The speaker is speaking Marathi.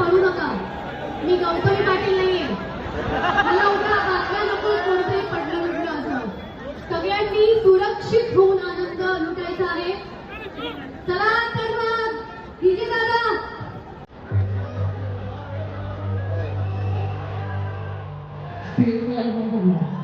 पडू नका. मी गौतमी पाटील नाहीये. मला उगा बातम्या नको कोणतंही पडलं म्हटलं असं. सगळ्यांनी सुरक्षित होऊन आनंद लुटायचा आहे. चला तर मग डीजे दादा. फिल्म